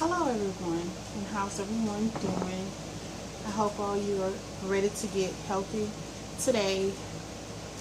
Hello everyone, and how's everyone doing? I hope all you are ready to get healthy today.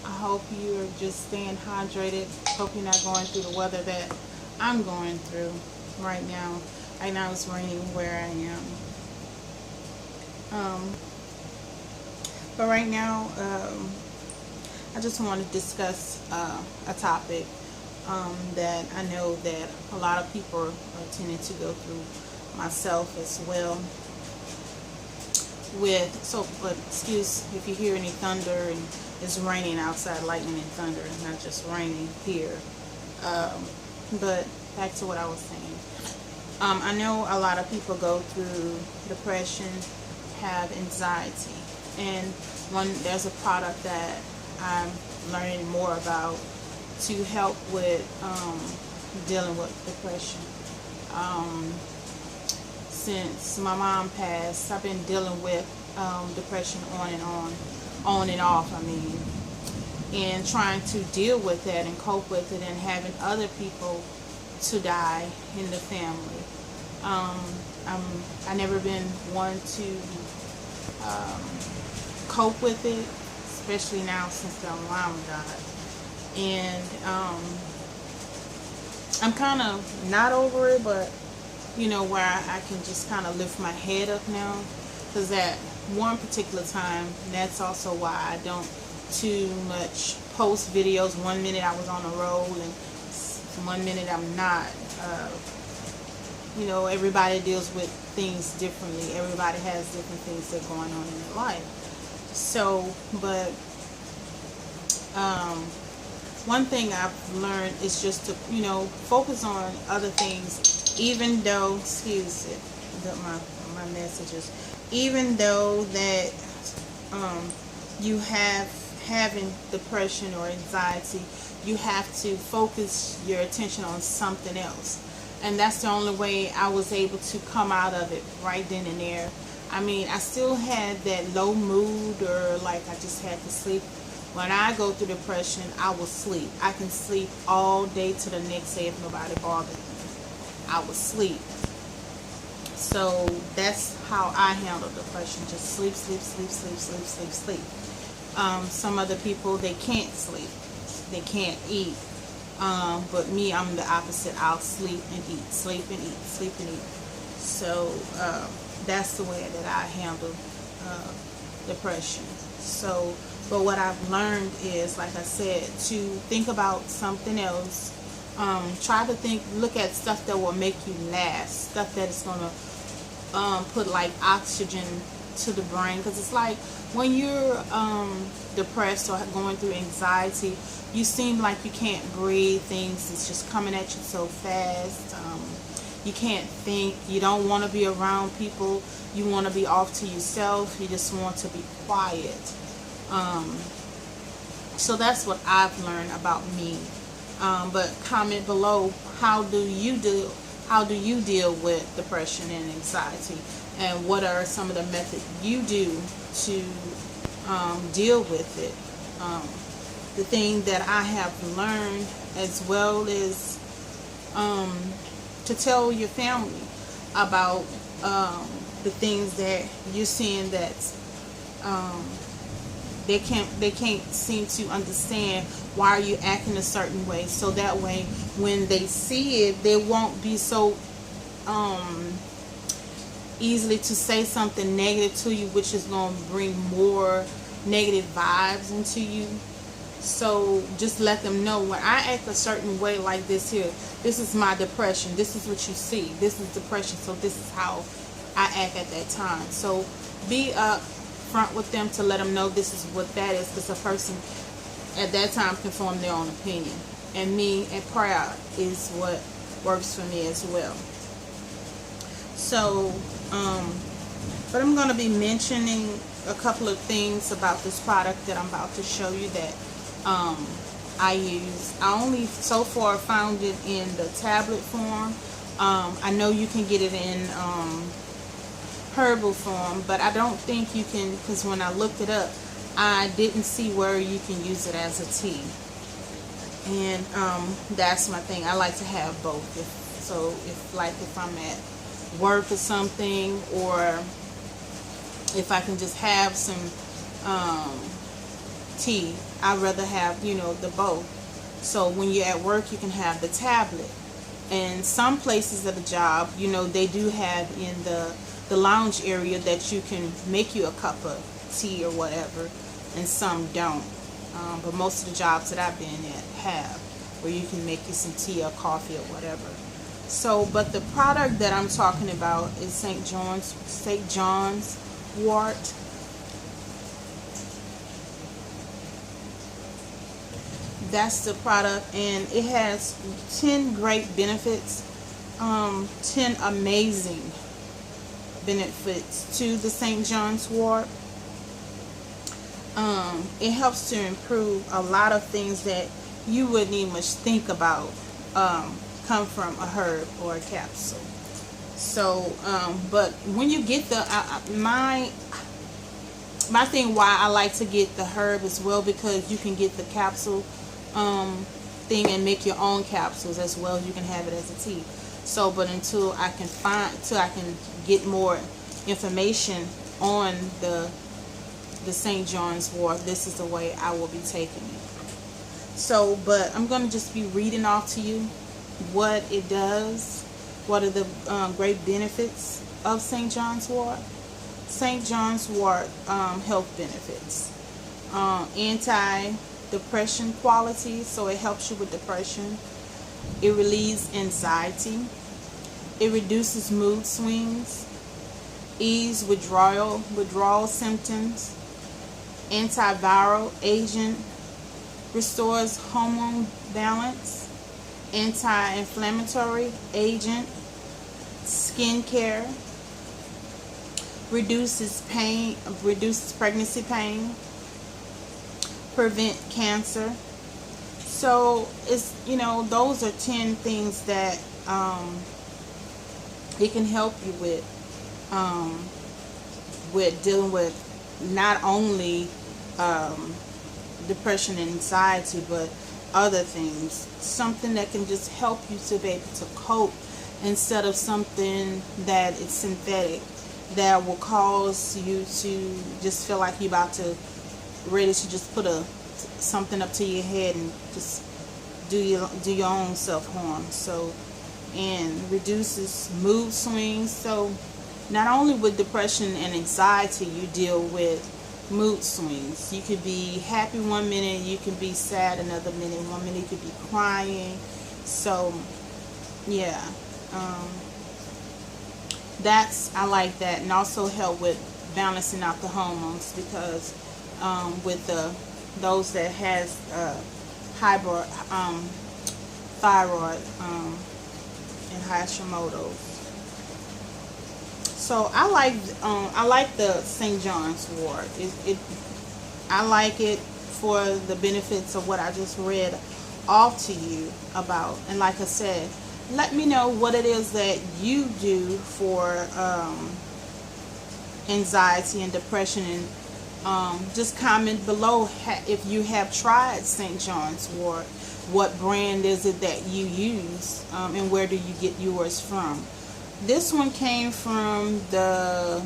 I hope you are just staying hydrated. Hope you're not going through the weather that I'm going through right now. Right now it's raining where I am. But right now, I just want to discuss a topic that I know that a lot of people are tending to go through, myself as well. But excuse if you hear any thunder and it's raining outside, lightning and thunder, and not just raining here. But back to what I was saying. I know a lot of people go through depression, have anxiety, and there's a product that I'm learning more about to help with dealing with depression. Since my mom passed, I've been dealing with depression on and off, and trying to deal with that and cope with it, and having other people to die in the family. I never been one to cope with it, especially now since the mom died. And I'm kind of not over it, but you know, where I can just kind of lift my head up now, because at one particular time, that's also why I don't too much post videos. 1 minute I was on a roll and 1 minute I'm not. You know, everybody deals with things differently. Everybody has different things that are going on in their life. So, but one thing I've learned is just to, you know, focus on other things, even though, excuse it, my messages, even though that you having depression or anxiety, you have to focus your attention on something else. And that's the only way I was able to come out of it right then and there. I mean, I still had that low mood, or like I just had to sleep. When I go through depression, I will sleep. I can sleep all day to the next day if nobody bothered me. I will sleep. So that's how I handle depression. Just sleep, sleep, sleep, sleep, sleep, sleep, sleep. Some other people, they can't sleep. They can't eat. But me, I'm the opposite. I'll sleep and eat, sleep and eat, sleep and eat. So that's the way that I handle depression. So, but what I've learned is, like I said, to think about something else. Try to look at stuff that will make you last, stuff that is going to put like oxygen to the brain. Because it's like when you're depressed or going through anxiety, you seem like you can't breathe. Things is just coming at you so fast. You can't think. You don't want to be around people. You want to be off to yourself. You just want to be quiet. So that's what I've learned about me. But comment below, how do you deal with depression and anxiety, and what are some of the methods you do to deal with it. The thing that I have learned as well is to tell your family about the things that you're seeing that's they can't seem to understand why you're acting a certain way, so that way when they see it, they won't be so easily to say something negative to you, which is going to bring more negative vibes into you. So just let them know, when I act a certain way like this here, this is my depression, this is what you see, this is depression, so this is how I act at that time. So be up front with them to let them know this is what that is, because a person at that time can form their own opinion. And me and prayer is what works for me as well. So but I'm going to be mentioning a couple of things about this product that I'm about to show you that I use. I only so far found it in the tablet form. I know you can get it in herbal form, but I don't think you can, because when I looked it up, I didn't see where you can use it as a tea. And that's my thing. I like to have both. If I'm at work or something, or if I can just have some tea, I'd rather have, the both. So when you're at work, you can have the tablet. And some places at the job, they do have in the lounge area that you can make you a cup of tea or whatever, and some don't. But most of the jobs that I've been at have, where you can make you some tea or coffee or whatever. So, but the product that I'm talking about is St. John's wort. That's the product, and it has 10 great benefits, 10 amazing benefits to the St. John's wort. It helps to improve a lot of things that you wouldn't even much think about come from a herb or a capsule. So, but when you get the my thing why I like to get the herb as well, because you can get the capsule thing and make your own capsules as well. You can have it as a tea. So, but until I can get more information on the St. John's wort, this is the way I will be taking it. So, but I'm going to just be reading off to you what it does, what are the great benefits of St. John's wort. St. John's wort health benefits. Anti-depression qualities, so it helps you with depression. It relieves anxiety. It reduces mood swings. Ease withdrawal symptoms. Antiviral agent. Restores hormone balance. Anti-inflammatory agent. Skincare. Reduces pain, reduces pregnancy pain. Prevent cancer. So it's, those are 10 things that it can help you with dealing with not only depression and anxiety, but other things. Something that can just help you to be able to cope, instead of something that is synthetic that will cause you to just feel like you're about to ready to just put something up to your head and just do your own self-harm. So, and reduces mood swings. So not only with depression and anxiety, you deal with mood swings. You could be happy one minute, you can be sad another minute. One minute you could be crying. So yeah, I like that. And also help with balancing out the hormones, because with those that has thyroid and Hashimoto's. So I like the St. John's wort. I like it for the benefits of what I just read off to you about. And like I said, let me know what it is that you do for anxiety and depression, and just comment below if you have tried St. John's wort. What brand is it that you use, and where do you get yours from? This one came from the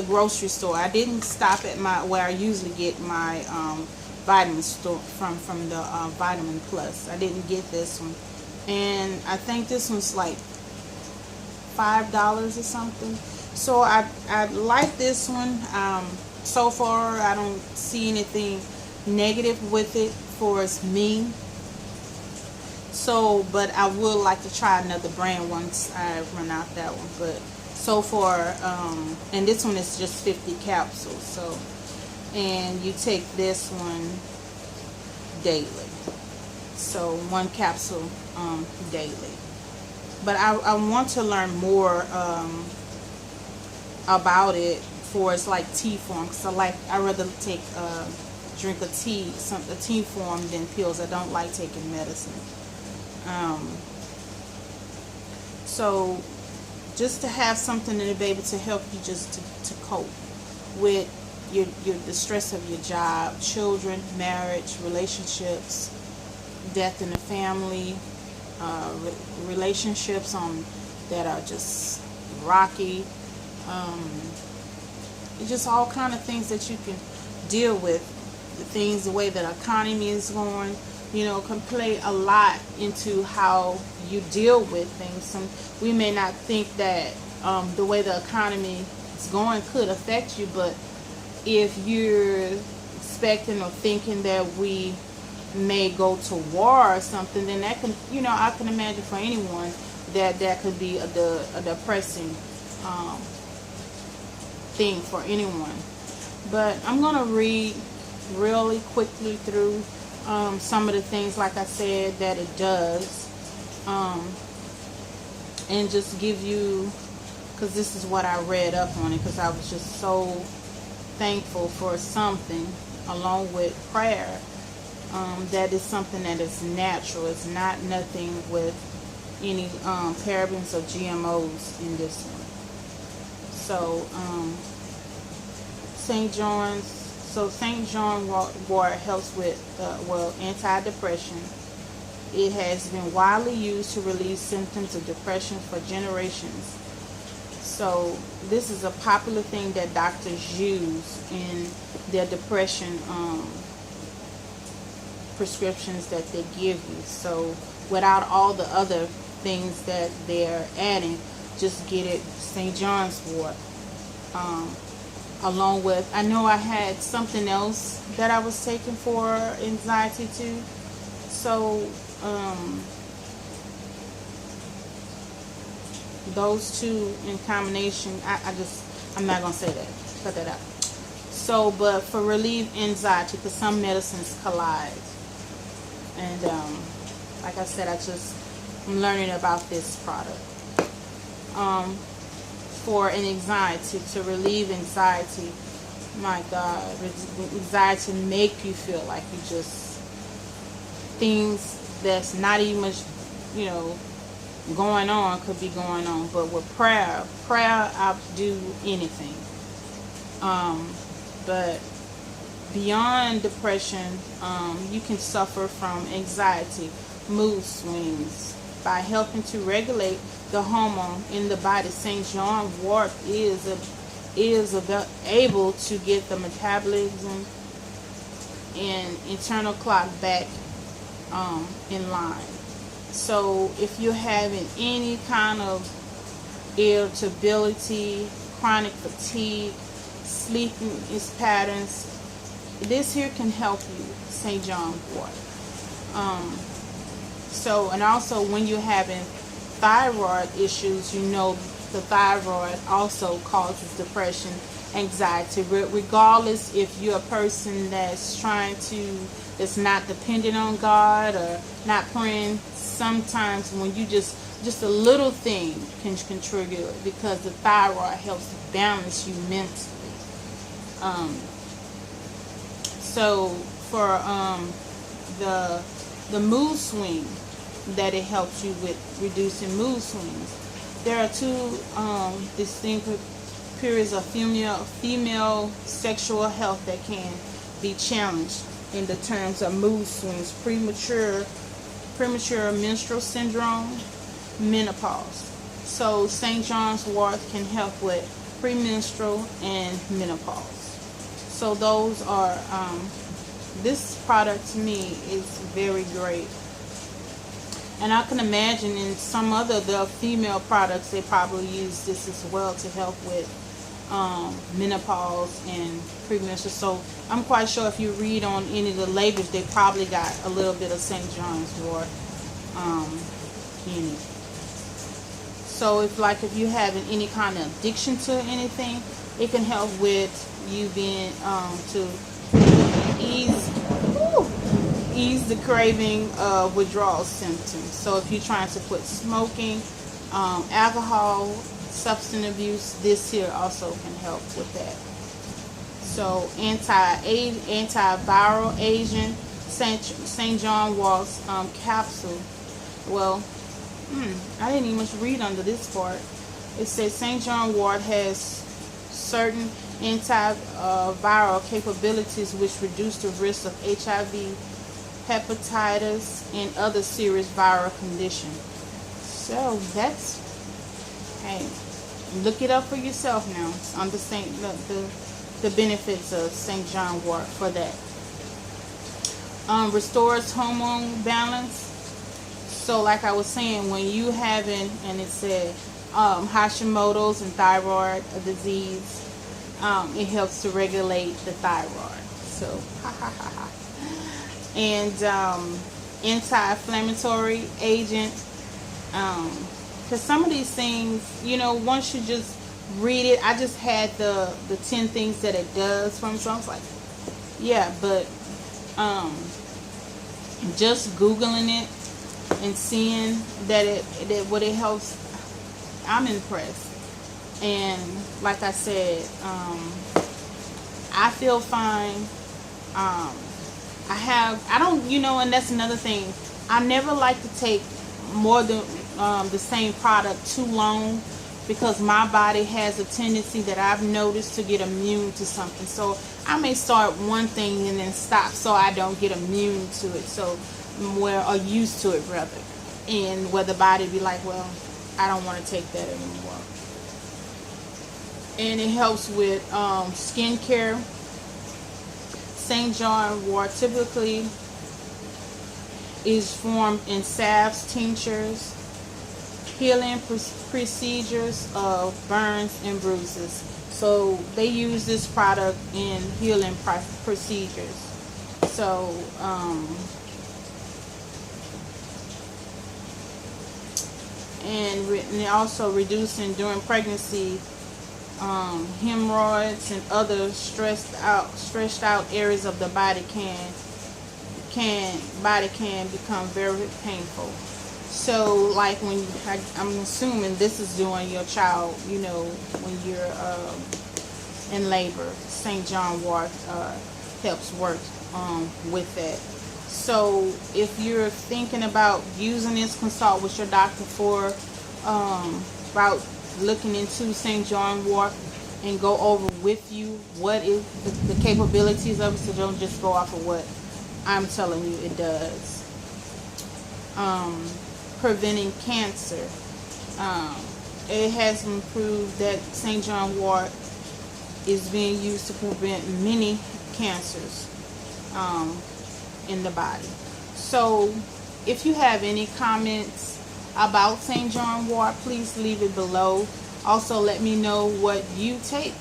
grocery store. I didn't stop at where I usually get my vitamin store from the Vitamin Plus. I didn't get this one, and I think this one's like $5 or something. So I like this one. So far I don't see anything negative with it for me. So, but I would like to try another brand once I run out that one. But so far, and this one is just 50 capsules. So, and you take this one daily. So 1 capsule daily. But I want to learn more about it for its like tea form, because I rather take drink a tea form than pills. I don't like taking medicine. So just to have something to be able to help you just to cope with the stress of your job, children, marriage, relationships, death in the family, relationships on that are just rocky. It's just all kind of things that you can deal with. The things, the way the economy is going, can play a lot into how you deal with things. We may not think that the way the economy is going could affect you, but if you're expecting or thinking that we may go to war or something, then that can, I can imagine for anyone that could be a depressing thing for anyone. But I'm going to read really quickly through some of the things, like I said, that it does, and just give you, because this is what I read up on it, because I was just so thankful for something along with prayer, that is something that is natural. It's not nothing with any parabens or GMOs in this one. So St. John wort helps with anti-depression. It has been widely used to relieve symptoms of depression for generations. So this is a popular thing that doctors use in their depression prescriptions that they give you. So without all the other things that they're adding, just get it St. John's wort. Along with, I know I had something else that I was taking for anxiety too. So those two in combination, I'm not gonna say that. Cut that out. So, but for relieve anxiety, because some medicines collide, and like I said, I'm learning about this product. For an anxiety, to relieve anxiety, my God, anxiety make you feel like you just, things that's not even much, going on could be going on. But with prayer outdo anything. But beyond depression, you can suffer from anxiety, mood swings, by helping to regulate the hormone in the body. St. John wort is able to get the metabolism and internal clock back in line. So if you're having any kind of irritability, chronic fatigue, sleeping patterns, this here can help you, St. John wort. So, and also when you're having thyroid issues, the thyroid also causes depression, anxiety, regardless if you're a person that's not dependent on God or not praying. Sometimes when you just a little thing can trigger it, because the thyroid helps to balance you mentally. So for the mood swing that it helps you with, reducing mood swings, there are two distinct periods of female sexual health that can be challenged in the terms of mood swings: premature menstrual syndrome, menopause. So St. John's wort can help with premenstrual and menopause. So those are, this product to me is very great. And I can imagine in some other the female products, they probably use this as well to help with menopause and premenstrual. So I'm quite sure if you read on any of the labels, they probably got a little bit of St. John's wort in it. So if you're having any kind of addiction to anything, it can help with you being to ease the craving of withdrawal symptoms. So if you're trying to quit smoking, alcohol, substance abuse, this here also can help with that. So antiviral agent, St. John wort's capsule. Well, I didn't even much read under this part. It says St. John wort has certain antiviral capabilities which reduce the risk of HIV, hepatitis, and other serious viral conditions. So that's Hey, look it up for yourself now. Understand the benefits of St. John wort for that. Restores hormone balance. So like I was saying, when you having, and it said Hashimoto's and thyroid disease, it helps to regulate the thyroid. So and anti-inflammatory agent, because some of these things, you know, once you just read it, I just had the 10 things that it does for me, so I was like, yeah, but just Googling it and seeing that what it helps, I'm impressed. And like I said, I feel fine. I don't, you know, and that's another thing. I never like to take more than the same product too long, because my body has a tendency that I've noticed to get immune to something. So I may start one thing and then stop, so I don't get immune to it. So or used to it rather, and where the body be like, well, I don't want to take that anymore. And it helps with skincare. St. John wort typically is formed in salves, tinctures, healing procedures of burns and bruises. So they use this product in healing procedures. So and also reducing during pregnancy hemorrhoids and other stretched out areas of the body can become very painful. So like when I'm assuming this is doing your child, you know, when you're in labor, St. John wort helps work with that. So if you're thinking about using this, consult with your doctor for about looking into St. John wort, and go over with you what is the capabilities of it, so don't just go off of what I'm telling you it does. Preventing cancer. It has been proved that St. John wort is being used to prevent many cancers in the body. So if you have any comments about St. John wort, please leave it below. Also let me know what you take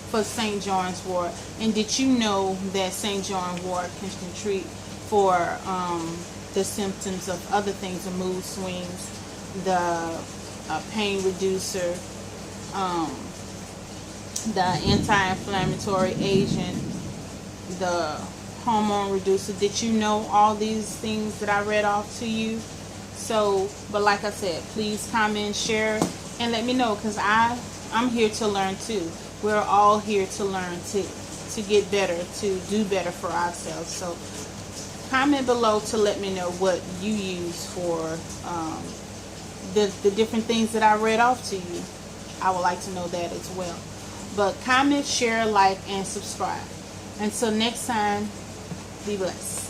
for St. John's wort, and did you know that St. John wort can treat for the symptoms of other things, the mood swings, the pain reducer, the anti-inflammatory agent, the hormone reducer. Did you know all these things that I read off to you? So, but like I said, please comment, share, and let me know, because I'm here to learn too. We're all here to learn to get better, to do better for ourselves. So comment below to let me know what you use for the different things that I read off to you. I would like to know that as well. But comment, share, like, and subscribe. Until next time, be blessed.